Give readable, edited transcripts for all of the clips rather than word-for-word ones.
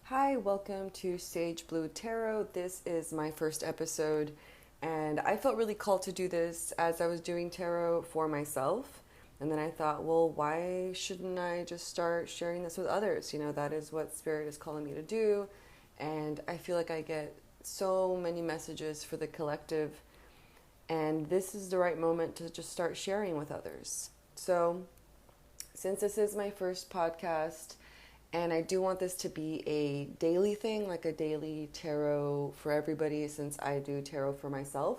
Hi, welcome to Sage Blue Tarot. This is my first episode, and I felt really called to do this as I was doing tarot for myself. And then I thought, well, why shouldn't I just start sharing this with others? That is what Spirit is calling me to do. And I feel like I get so many messages for the collective, and this is the right moment to just start sharing with others. So, since this is my first podcast, and I do want this to be a daily thing, like a daily tarot for everybody, since I do tarot for myself.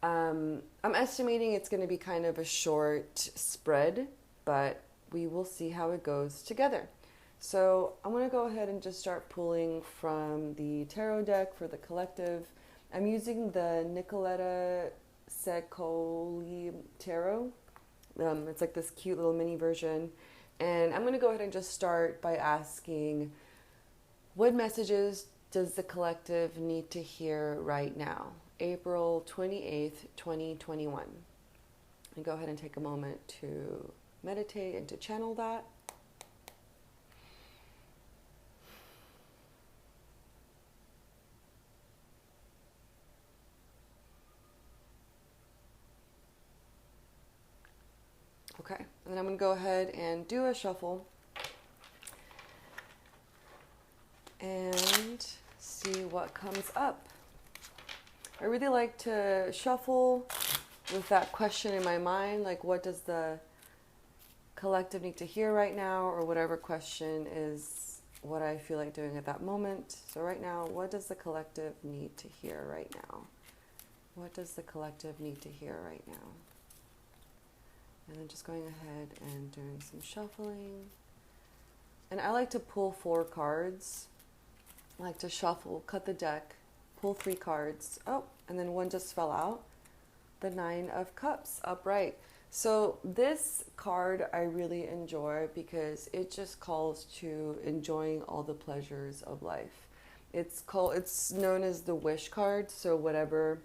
I'm estimating it's going to be kind of a short spread, but we will see how it goes together. So I'm going to go ahead and just start pulling from the tarot deck for the collective. I'm using the Nicoletta Secoli Tarot. It's like this cute little mini version. And I'm going to go ahead and just start by asking, what messages does the collective need to hear right now? April 28th, 2021. And go ahead and take a moment to meditate and to channel that. Okay, and then I'm going to go ahead and do a shuffle and see what comes up. I really like to shuffle with that question in my mind, like what does the collective need to hear right now, or whatever question is what I feel like doing at that moment. So right now, what does the collective need to hear right now? What does the collective need to hear right now? And then just going ahead and doing some shuffling. And I like to pull 4 cards. I like to shuffle, cut the deck, pull 3 cards. Oh, and then one just fell out. The 9 of Cups, upright. So this card I really enjoy because it just calls to enjoying all the pleasures of life. It's known as the wish card. So whatever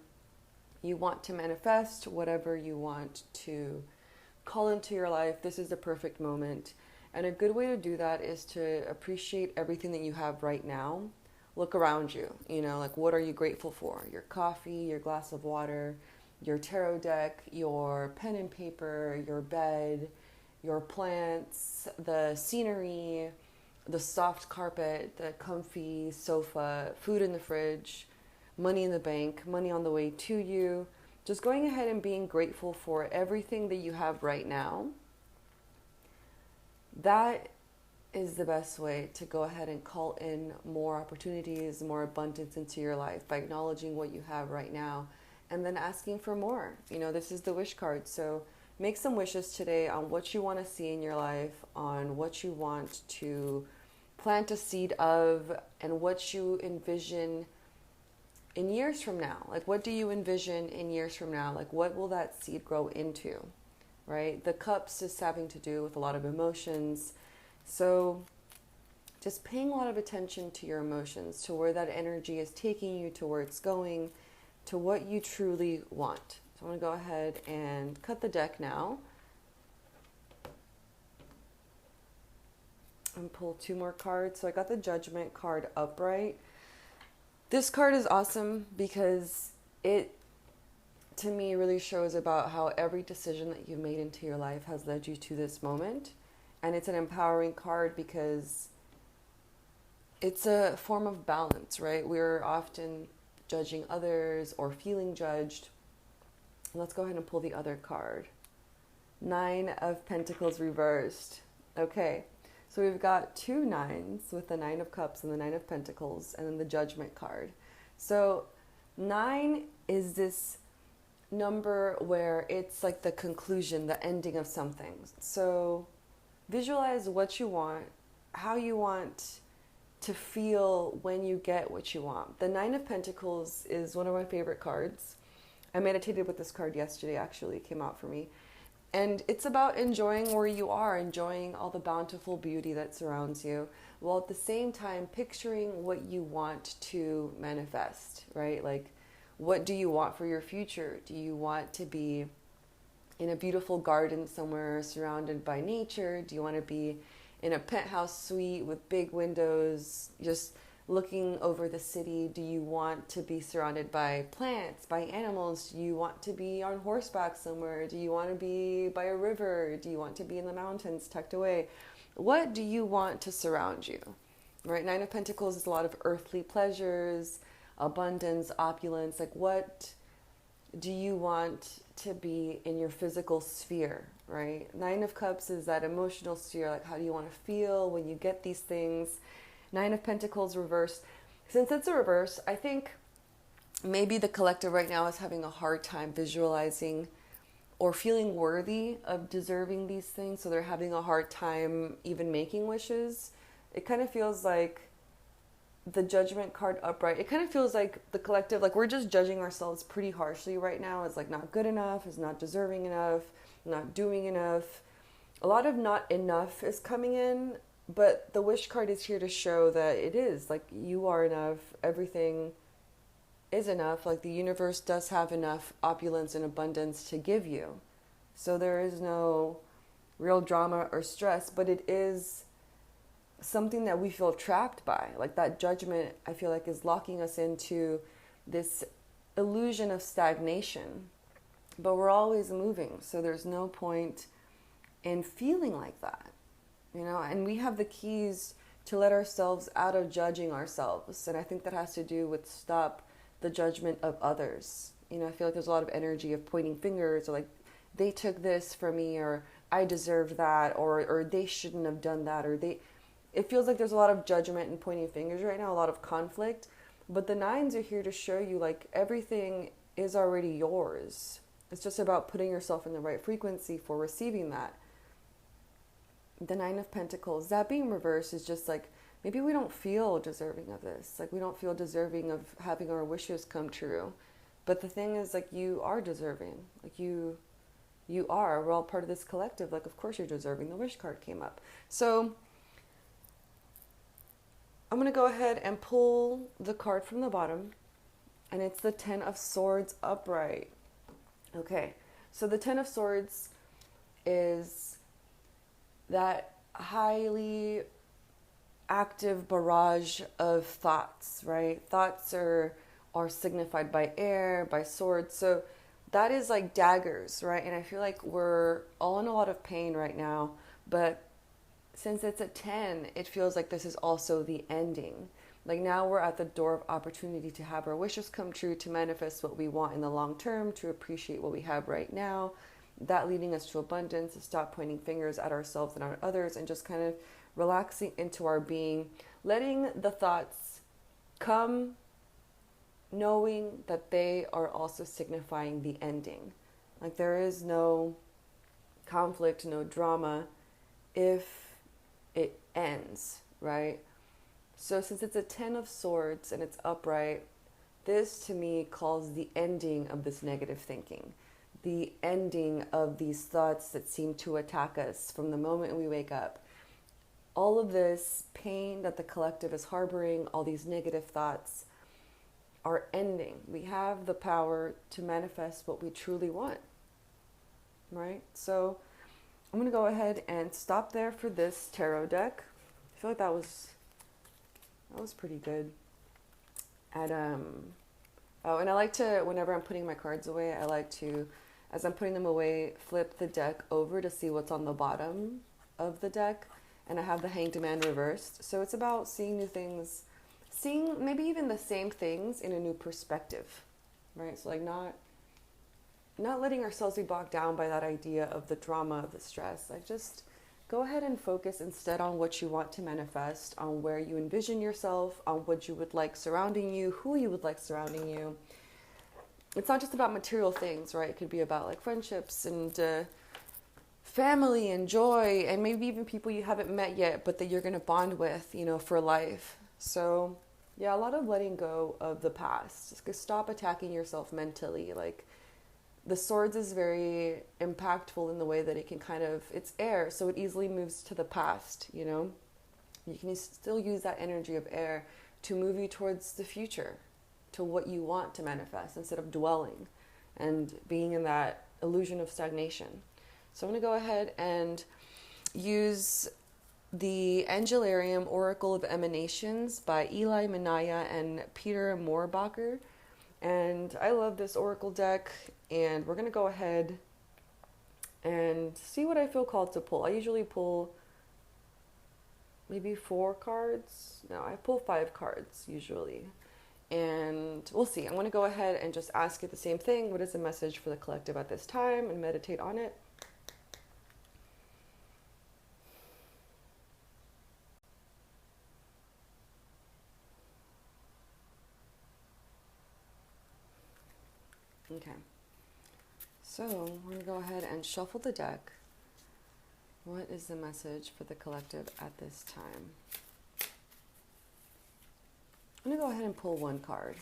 you want to manifest, whatever you want to call into your life, this is the perfect moment. And a good way to do that is to appreciate everything that you have right now. Look around you, like what are you grateful for? Your coffee, your glass of water, your tarot deck, your pen and paper, your bed, your plants, the scenery, the soft carpet, the comfy sofa, food in the fridge, money in the bank, money on the way to you. Just going ahead and being grateful for everything that you have right now. That is the best way to go ahead and call in more opportunities, more abundance into your life by acknowledging what you have right now and then asking for more. This is the wish card. So make some wishes today on what you want to see in your life, on what you want to plant a seed of, and what you envision in years from now. Like, what do you envision in years from now? Like, what will that seed grow into, right? The cups is having to do with a lot of emotions. So just paying a lot of attention to your emotions, to where that energy is taking you, to where it's going, to what you truly want. So I'm going to go ahead and cut the deck now and pull 2 more cards. So I got the Judgment card upright. This card is awesome because it, to me, really shows about how every decision that you've made into your life has led you to this moment. And it's an empowering card because it's a form of balance, right? We're often judging others or feeling judged. Let's go ahead and pull the other card. 9 of Pentacles reversed. Okay. So we've got 2 9s with the 9 of Cups and the 9 of Pentacles, and then the Judgment card. So 9 is this number where it's like the conclusion, the ending of something. So visualize what you want, how you want to feel when you get what you want. The 9 of Pentacles is one of my favorite cards. I meditated with this card yesterday, actually. It came out for me. And it's about enjoying where you are, enjoying all the bountiful beauty that surrounds you, while at the same time picturing what you want to manifest, right? Like, what do you want for your future? Do you want to be in a beautiful garden somewhere surrounded by nature? Do you want to be in a penthouse suite with big windows, just looking over the city? Do you want to be surrounded by plants, by animals? Do you want to be on horseback somewhere? Do you want to be by a river? Do you want to be in the mountains tucked away? What do you want to surround you? Right? Nine of Pentacles is a lot of earthly pleasures, abundance, opulence. Like, what do you want to be in your physical sphere, right? Nine of Cups is that emotional sphere. Like, how do you want to feel when you get these things? Nine of Pentacles reversed. Since it's a reverse, I think maybe the collective right now is having a hard time visualizing or feeling worthy of deserving these things. So they're having a hard time even making wishes. It kind of feels like the Judgment card upright. It kind of feels like the collective, like we're just judging ourselves pretty harshly right now. It's like not good enough, it's not deserving enough, not doing enough. A lot of not enough is coming in, but the Wish card is here to show that it is, like, you are enough, everything is enough, like the universe does have enough opulence and abundance to give you. So there is no real drama or stress, but it is something that we feel trapped by. Like that judgment, I feel like, is locking us into this illusion of stagnation, but we're always moving, so there's no point in feeling like that, you know. And we have the keys to let ourselves out of judging ourselves, and I think that has to do with stop the judgment of others. You know, I feel like there's a lot of energy of pointing fingers, or like, they took this from me, or I deserved that, or they shouldn't have done that, or they... It feels like there's a lot of judgment and pointing fingers right now, a lot of conflict. But the nines are here to show you, like, everything is already yours. It's just about putting yourself in the right frequency for receiving that. The Nine of Pentacles, that being reversed, is just like, maybe we don't feel deserving of this. Like, we don't feel deserving of having our wishes come true. But the thing is, like, you are deserving. Like, you are. We're all part of this collective. Like, of course you're deserving. The Wish card came up. So I'm going to go ahead and pull the card from the bottom, and it's the Ten of Swords upright. Okay, so the Ten of Swords is that highly active barrage of thoughts, right? Thoughts are signified by air, by swords. So that is like daggers, right? And I feel like we're all in a lot of pain right now, but since it's a 10, it feels like this is also the ending. Like, now we're at the door of opportunity to have our wishes come true, to manifest what we want in the long term, to appreciate what we have right now. That leading us to abundance, to stop pointing fingers at ourselves and at others, and just kind of relaxing into our being, letting the thoughts come, knowing that they are also signifying the ending. Like, there is no conflict, no drama if it ends, right? So since it's a Ten of Swords and it's upright, this to me calls the ending of this negative thinking, the ending of these thoughts that seem to attack us from the moment we wake up. All of this pain that the collective is harboring, all these negative thoughts, are ending. We have the power to manifest what we truly want, right? So I'm going to go ahead and stop there for this tarot deck. I feel like that was pretty good. And oh, and I like to, whenever I'm putting my cards away, I like to, as I'm putting them away, flip the deck over to see what's on the bottom of the deck. And I have the Hanged Man reversed. So it's about seeing new things, seeing maybe even the same things in a new perspective, right? So like not letting ourselves be bogged down by that idea of the drama, of the stress. Like, just go ahead and focus instead on what you want to manifest, on where you envision yourself, on what you would like surrounding you, who you would like surrounding you. It's not just about material things, right? It could be about like friendships and family and joy, and maybe even people you haven't met yet, but that you're going to bond with, you know, for life. So yeah, a lot of letting go of the past. Just stop attacking yourself mentally. Like, the Swords is very impactful in the way that it can kind of, it's air, so it easily moves to the past, you know? You can still use that energy of air to move you towards the future, to what you want to manifest, instead of dwelling and being in that illusion of stagnation. So I'm going to go ahead and use the Angelarium Oracle of Emanations by Eli Minaya and Peter Moorbacher. And I love this oracle deck, and we're going to go ahead and see what I feel called to pull. I usually pull maybe 4 cards. No, I pull 5 cards usually. And we'll see. I'm going to go ahead and just ask it the same thing. What is the message for the collective at this time? And meditate on it. Okay. So we're going to go ahead and shuffle the deck. What is the message for the collective at this time? I'm going to go ahead and pull 1 card.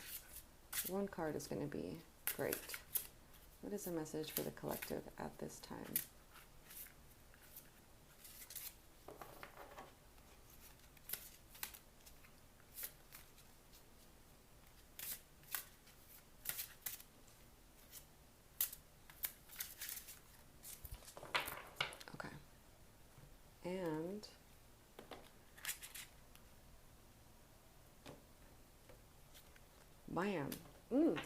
1 card is going to be great. What is the message for the collective at this time? Okay. And bam.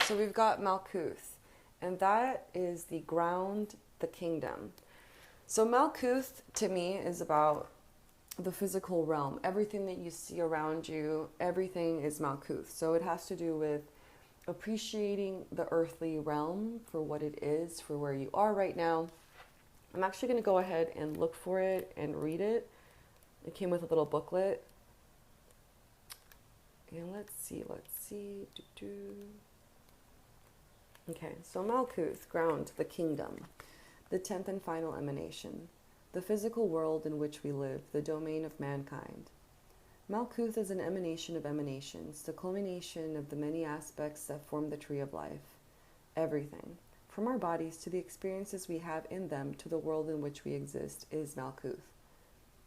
So we've got Malkuth, and that is the ground, the kingdom. So Malkuth to me is about the physical realm. Everything that you see around you, everything is Malkuth. So it has to do with appreciating the earthly realm for what it is, for where you are right now. I'm actually going to go ahead and look for it and read it. It came with a little booklet. And let's see. Okay, so Malkuth, ground, the kingdom, the 10th and final emanation, the physical world in which we live, the domain of mankind. Malkuth is an emanation of emanations, the culmination of the many aspects that form the tree of life. Everything, from our bodies to the experiences we have in them to the world in which we exist, is Malkuth.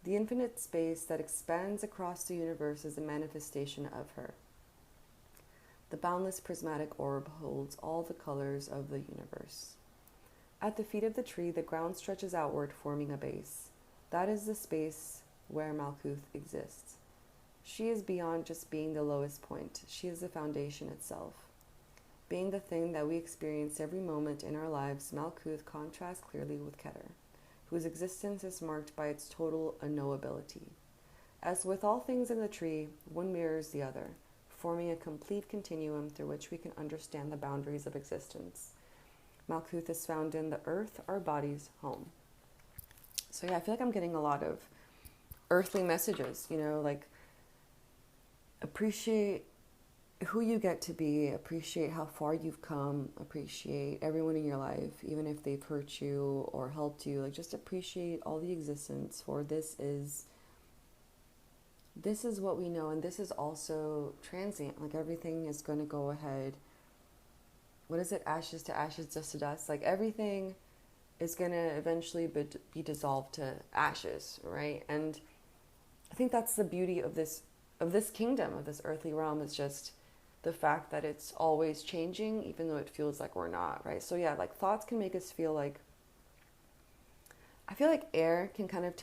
The infinite space that expands across the universe is a manifestation of her. The boundless prismatic orb holds all the colors of the universe. At the feet of the tree, the ground stretches outward, forming a base. That is the space where Malkuth exists. She is beyond just being the lowest point. She is the foundation itself. Being the thing that we experience every moment in our lives, Malkuth contrasts clearly with Keter, whose existence is marked by its total unknowability. As with all things in the tree, one mirrors the other, forming a complete continuum through which we can understand the boundaries of existence. Malkuth is found in the earth, our body's home. So yeah, I feel like I'm getting a lot of earthly messages, like appreciate who you get to be, appreciate how far you've come, appreciate everyone in your life, even if they've hurt you or helped you, just appreciate all the existence, for this is what we know, and this is also transient. Everything is going to go ahead. What is it? Ashes to ashes, dust to dust. Everything is going to eventually be dissolved to ashes, right? And I think that's the beauty of this kingdom, of this earthly realm, is just the fact that it's always changing, even though it feels like we're not, right? So yeah, thoughts can make us feel I feel like air can kind of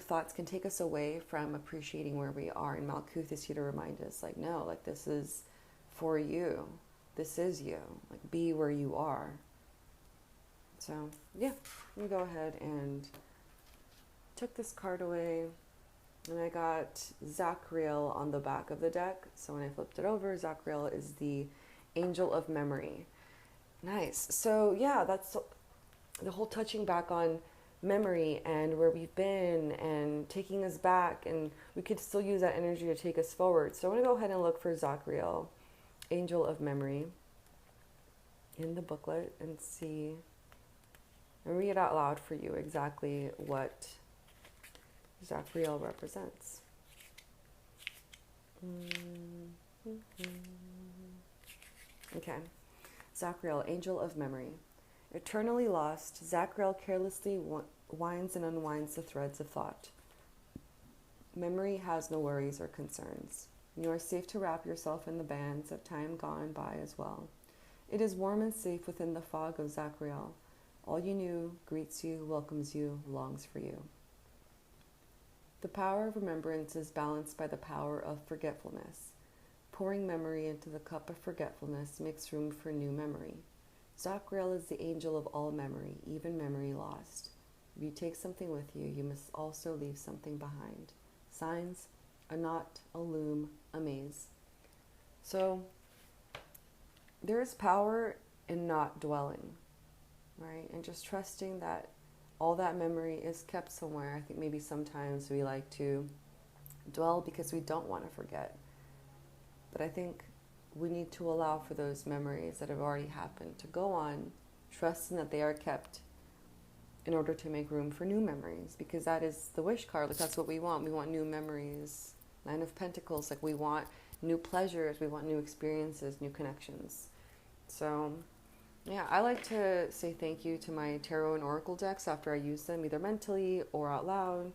thoughts can take us away from appreciating where we are. And Malkuth is here to remind us, no, this is for you. This is you. Be where you are. So yeah, let me go ahead and took this card away. And I got Zachriel on the back of the deck. So when I flipped it over, Zachriel is the angel of memory. Nice. So yeah, that's the whole touching back on memory and where we've been and taking us back, and we could still use that energy to take us forward. So I'm going to go ahead and look for Zachriel, angel of memory, in the booklet and see and read out loud for you exactly what Zachriel represents. Okay. Zachriel, angel of memory. Eternally lost, Zachriel carelessly winds and unwinds the threads of thought. Memory has no worries or concerns. You are safe to wrap yourself in the bands of time gone by as well. It is warm and safe within the fog of Zachriel. All you knew greets you, welcomes you, longs for you. The power of remembrance is balanced by the power of forgetfulness. Pouring memory into the cup of forgetfulness makes room for new memory. Zakrael is the angel of all memory, even memory lost. If you take something with you, you must also leave something behind. Signs: a knot, a loom, a maze. So there is power in not dwelling, right? And just trusting that all that memory is kept somewhere. I think maybe sometimes we like to dwell because we don't want to forget. But I think we need to allow for those memories that have already happened to go on, trusting that they are kept in order to make room for new memories, because that is the wish card. Like, that's what we want. We want new memories. Nine of Pentacles, like, we want new pleasures, we want new experiences, new connections. So yeah, I like to say thank you to my tarot and oracle decks after I use them, either mentally or out loud.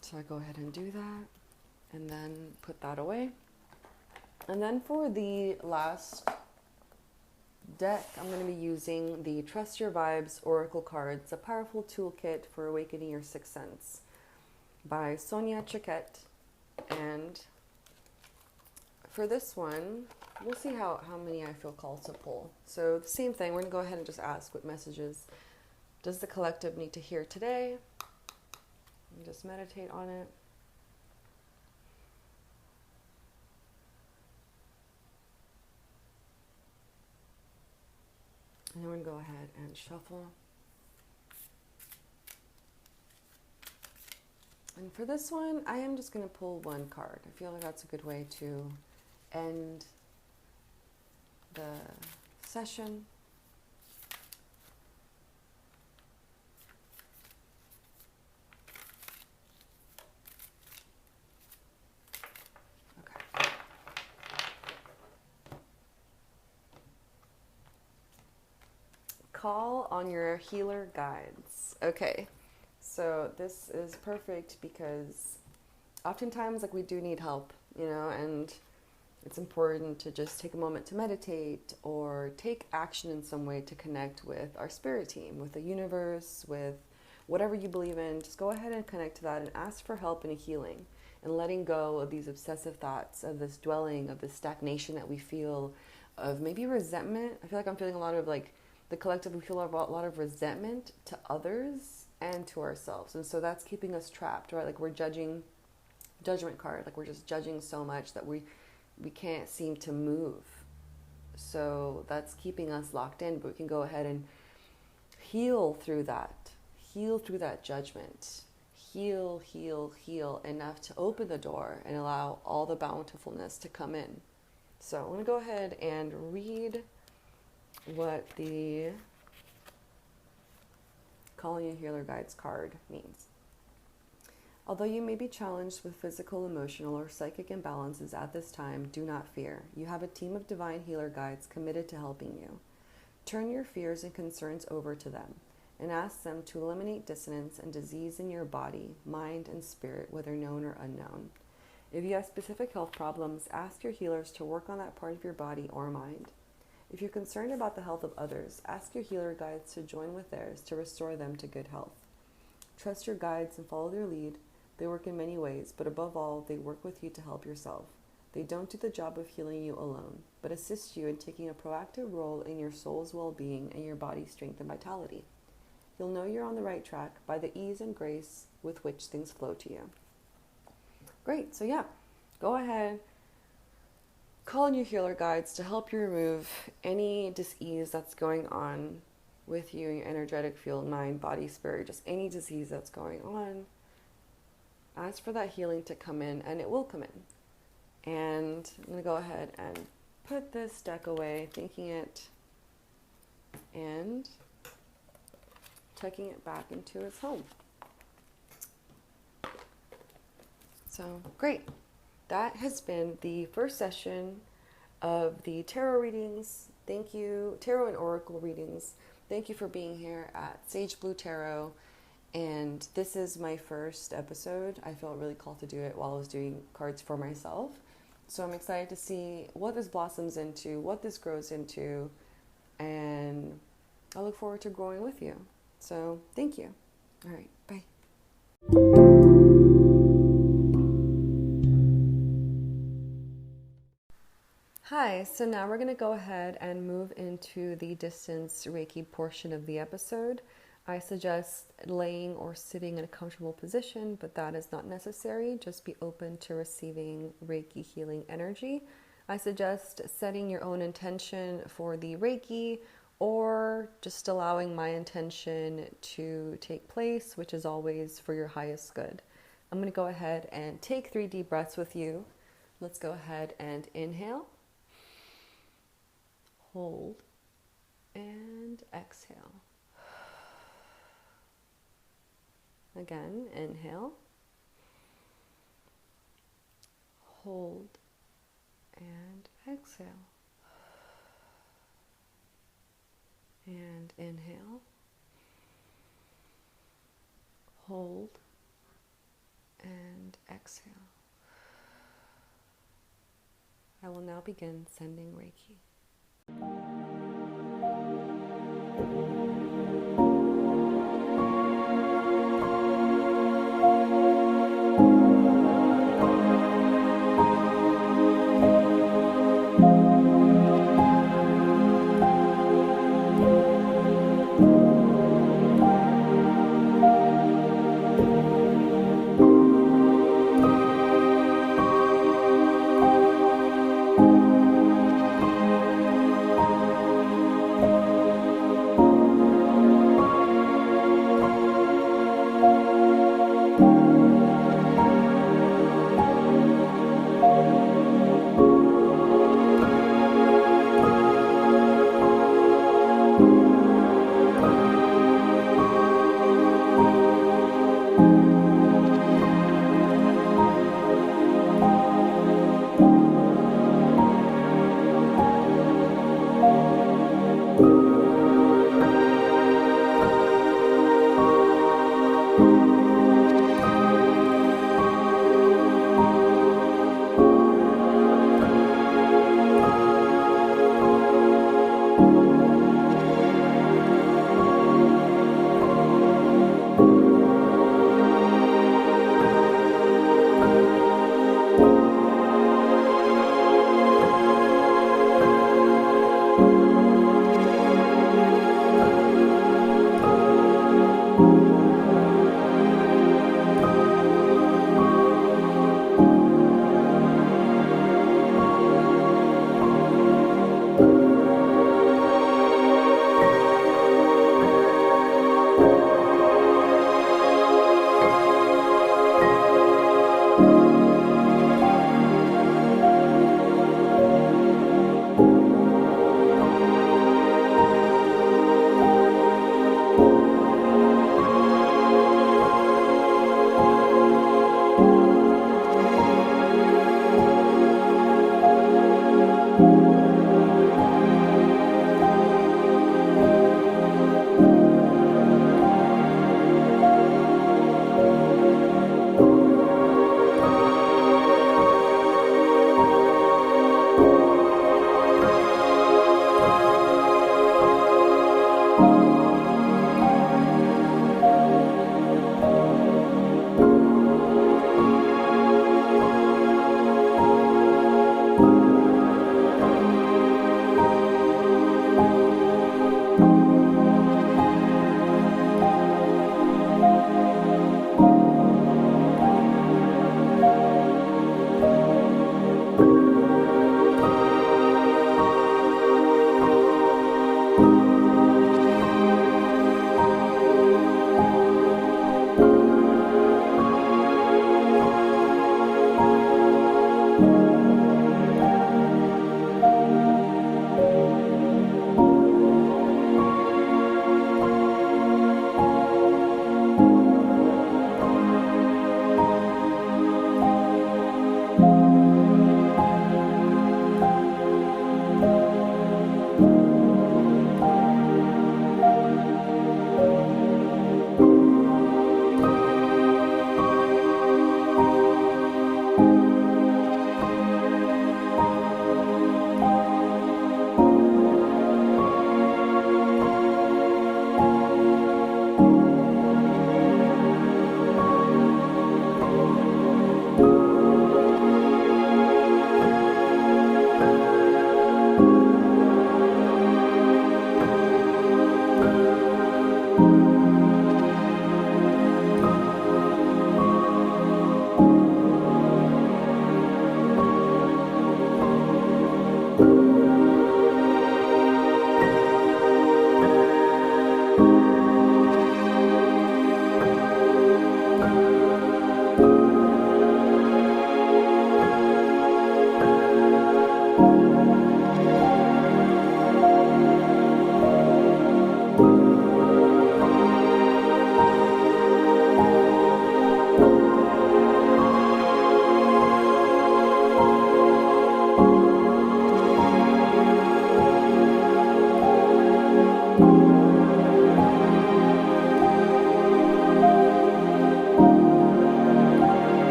So I go ahead and do that and then put that away. And then for the last deck, I'm going to be using the Trust Your Vibes Oracle cards, a powerful toolkit for awakening your sixth sense, by Sonia Chiquette. And for this one, we'll see how many I feel called to pull. So the same thing, we're going to go ahead and just ask what messages does the collective need to hear today, and just meditate on it. And then we're going to go ahead and shuffle. And for this one, I am just going to pull one card. I feel like that's a good way to end the session. Okay. Call on your healer guides. Okay. So this is perfect because oftentimes, like, we do need help, and it's important to just take a moment to meditate or take action in some way to connect with our spirit team, with the universe, with whatever you believe in. Just go ahead and connect to that and ask for help in a healing and letting go of these obsessive thoughts, of this dwelling, of this stagnation that we feel, of maybe resentment. I feel like I'm feeling a lot of, like, the collective, we feel a lot of resentment to others and to ourselves. And so that's keeping us trapped, right? Like, we're judgment card. Like, we're just judging so much that we can't seem to move. So that's keeping us locked in, but we can go ahead and heal through that judgment. Heal enough to open the door and allow all the bountifulness to come in. So I'm going to go ahead and read what the Calling Your Healer Guides card means. Although you may be challenged with physical, emotional, or psychic imbalances at this time, do not fear. You have a team of divine healer guides committed to helping you. Turn your fears and concerns over to them and ask them to eliminate dissonance and disease in your body, mind, and spirit, whether known or unknown. If you have specific health problems, ask your healers to work on that part of your body or mind. If you're concerned about the health of others, ask your healer guides to join with theirs to restore them to good health. Trust your guides and follow their lead. They work in many ways, but above all, they work with you to help yourself. They don't do the job of healing you alone, but assist you in taking a proactive role in your soul's well-being and your body's strength and vitality. You'll know you're on the right track by the ease and grace with which things flow to you. Great, so yeah, go ahead. Call on your healer guides to help you remove any dis-ease that's going on with you in your energetic field, mind, body, spirit, just any disease that's going on. Ask for that healing to come in, and it will come in. And I'm going to go ahead and put this deck away, thanking it, and tucking it back into its home. So, great. That has been the first session of the tarot readings. Thank you, tarot and oracle readings. Thank you for being here at Sage Blue Tarot. And this is my first episode. I felt really called to do it while I was doing cards for myself. So I'm excited to see what this blossoms into, what this grows into, and I look forward to growing with you. So thank you. All right, bye. Hi, so now we're going to go ahead and move into the distance Reiki portion of the episode. I suggest laying or sitting in a comfortable position, but that is not necessary. Just be open to receiving Reiki healing energy. I suggest setting your own intention for the Reiki or just allowing my intention to take place, which is always for your highest good. I'm going to go ahead and take 3 deep breaths with you. Let's go ahead and inhale. Hold and exhale. Again, inhale. Hold and exhale. And inhale. Hold and exhale. I will now begin sending Reiki.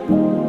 you.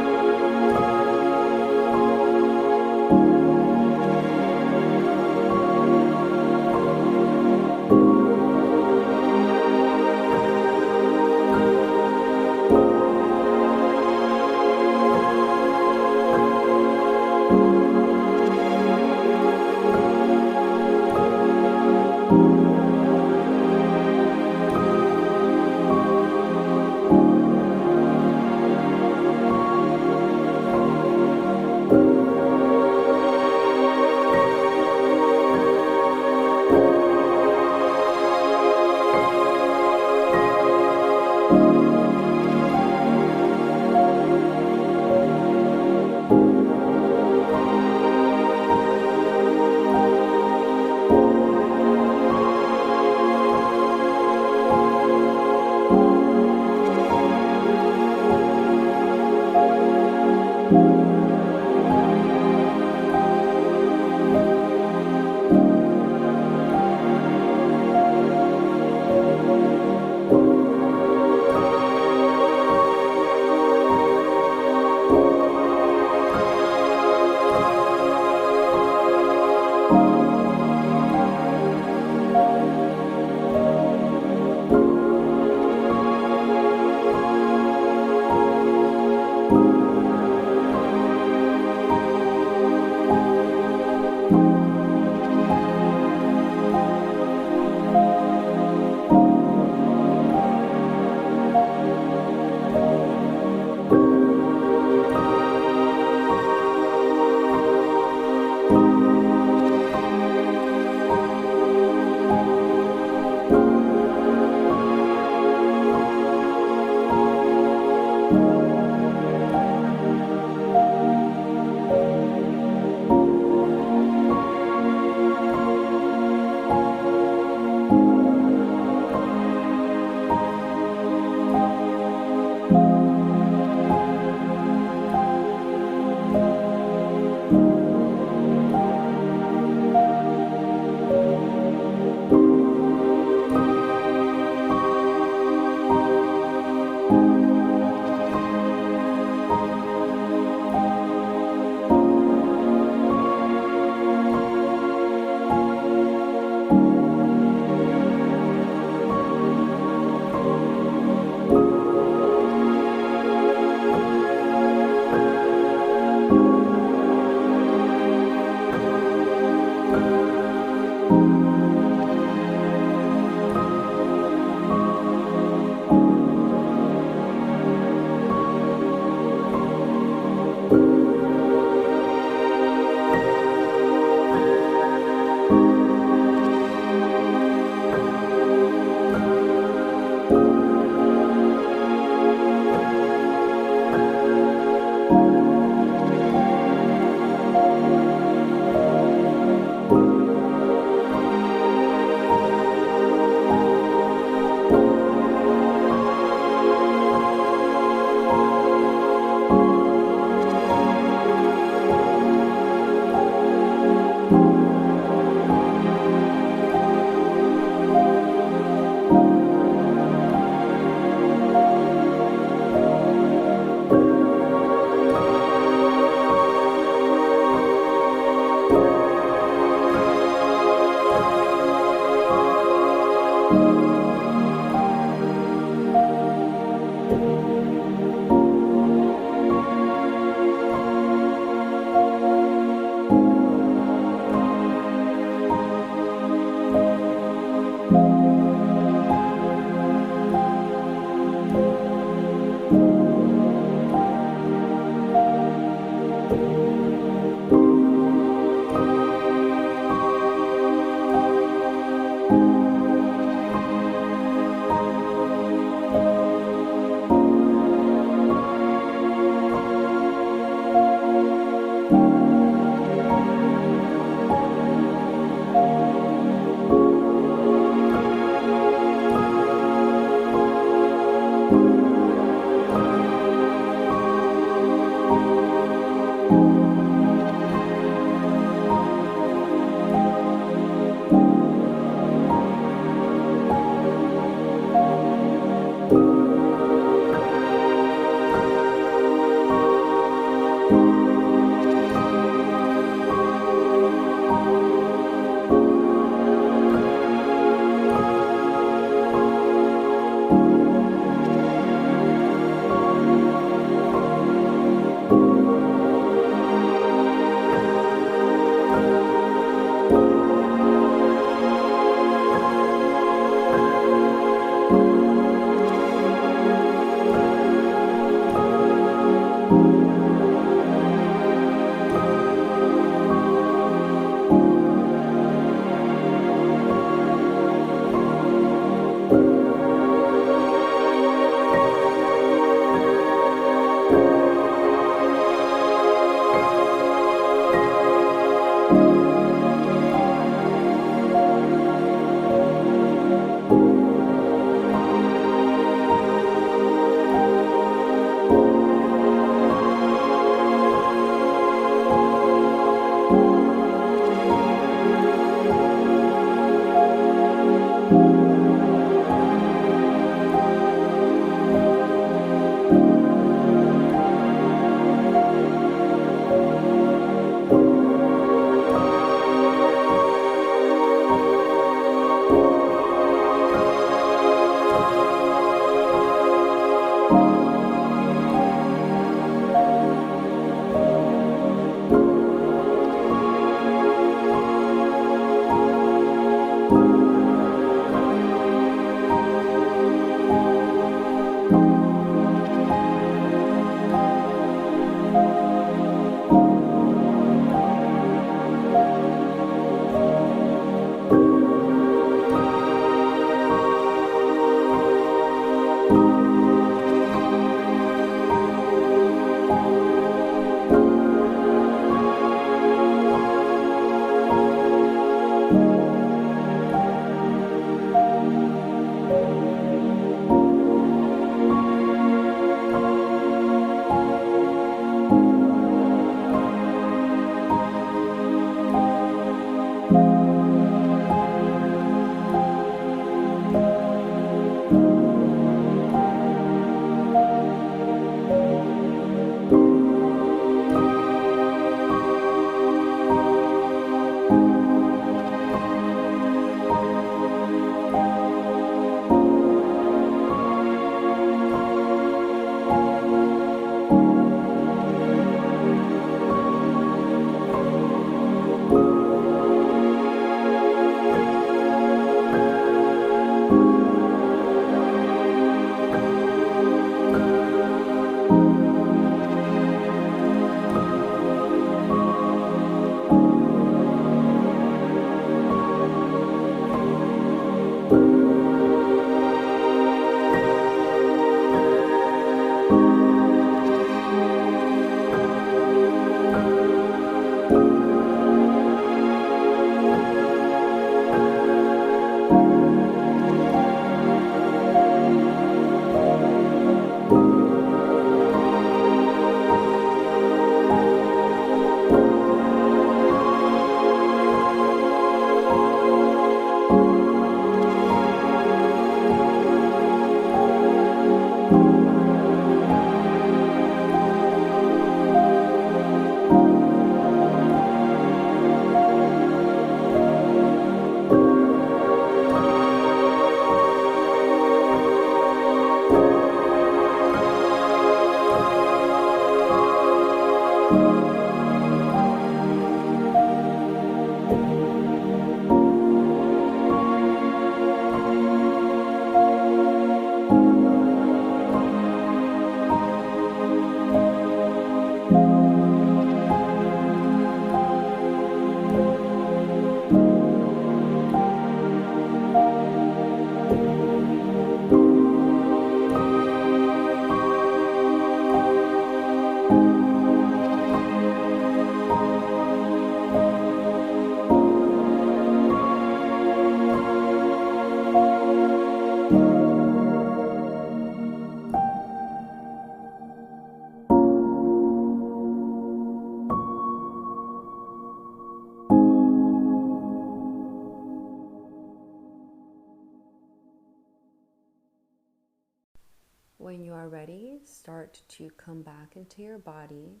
when you are ready, start to come back into your body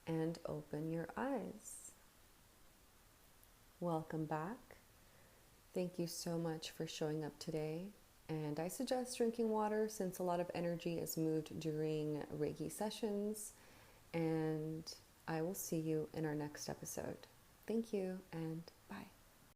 and open your eyes. Welcome back. Thank you so much for showing up today. And I suggest drinking water since a lot of energy is moved during Reiki sessions. And I will see you in our next episode. Thank you, and